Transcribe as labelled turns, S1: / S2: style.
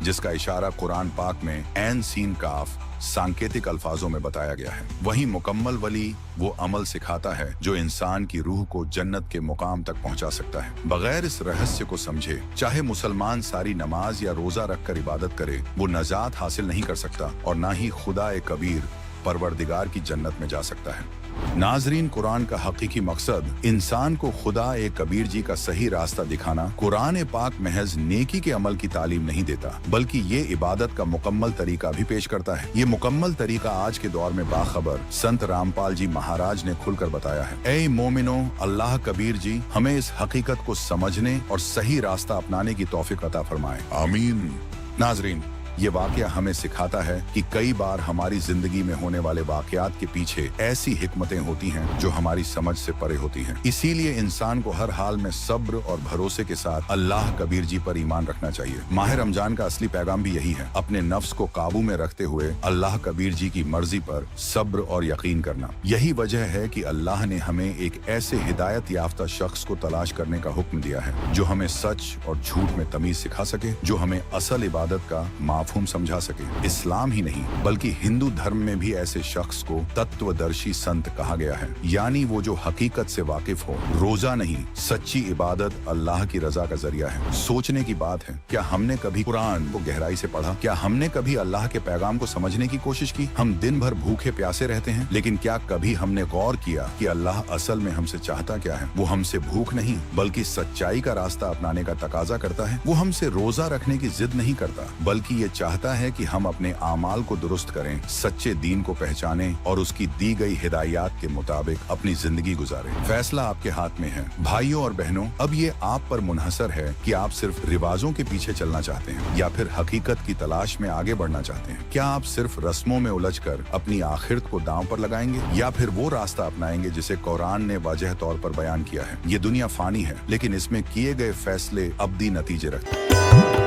S1: जिसका इशारा कुरान पाक में ऐन सीन काफ सांकेतिक अल्फाजों में बताया गया है। वहीं मुकम्मल वली वो अमल सिखाता है जो इंसान की रूह को जन्नत के मुकाम तक पहुंचा सकता है। बगैर इस रहस्य को समझे चाहे मुसलमान सारी नमाज या रोजा रखकर इबादत करे, वो नजात हासिल नहीं कर सकता और ना ही खुदा ए कबीर परवरदिगार की जन्नत में जा सकता है। नाजरीन, कुरान का हकीकी मकसद इंसान को खुदा ए कबीर जी का सही रास्ता दिखाना। कुरान पाक महज नेकी के अमल की तालीम नहीं देता, बल्कि ये इबादत का मुकम्मल तरीका भी पेश करता है। ये मुकम्मल तरीका आज के दौर में बाखबर संत रामपाल जी महाराज ने खुलकर बताया है। ऐ मोमिनो, अल्लाह कबीर जी हमें इस हकीकत को समझने और सही रास्ता अपनाने की तौफीक अता फरमाए, आमीन। नाजरीन, ये वाकया हमें सिखाता है कि कई बार हमारी जिंदगी में होने वाले वाकयात के पीछे ऐसी हिकमतें होती हैं जो हमारी समझ से परे होती हैं। इसीलिए इंसान को हर हाल में सब्र और भरोसे के साथ अल्लाह कबीर जी पर ईमान रखना चाहिए। माह रमजान का असली पैगाम भी यही है, अपने नफ्स को काबू में रखते हुए अल्लाह कबीर जी की मर्जी पर सब्र और यकीन करना। यही वजह है कि अल्लाह ने हमें एक ऐसे हिदायत याफ्ता शख्स को तलाश करने का हुक्म दिया है जो हमें सच और झूठ में तमीज सिखा सके, जो हमें असल इबादत का माफूम समझा सके। इस्लाम ही नहीं बल्कि हिंदू धर्म में भी ऐसे शख्स को तत्वदर्शी संत कहा गया है, यानी वो जो हकीकत से वाकिफ हो। रोजा नहीं, सच्ची इबादत अल्लाह की रजा का जरिया है। सोचने की बात है, क्या हमने कभी कुरान को गहराई से पढ़ा? क्या हमने कभी अल्लाह के पैगाम को समझने की कोशिश की? हम दिन भर भूखे प्यासे रहते हैं, लेकिन क्या कभी हमने गौर किया कि अल्लाह असल में हमसे चाहता क्या है? वो हमसे भूख नहीं बल्कि सच्चाई का रास्ता अपनाने का तकाजा करता है। वो हमसे रोजा रखने की जिद नहीं करता, बल्कि ये चाहता है कि हम अपने आमाल को दुरुस्त करें, सच्चे दीन को पहचानें और उसकी दी गई हिदायत के मुताबिक अपनी जिंदगी गुजारें। फैसला आपके हाथ में है। भाइयों और बहनों, अब ये आप पर मुनहसर है कि आप सिर्फ रिवाजों के पीछे चलना चाहते हैं या फिर हकीकत की तलाश में आगे बढ़ना चाहते हैं। क्या आप सिर्फ रस्मों में उलझकर अपनी आखिरत को दांव पर लगाएंगे या फिर वो रास्ता अपनाएंगे जिसे कुरान ने वाज़ेह तौर पर बयान किया है? ये दुनिया फानी है, लेकिन इसमें किए गए फैसले अबदी नतीजे रखते हैं।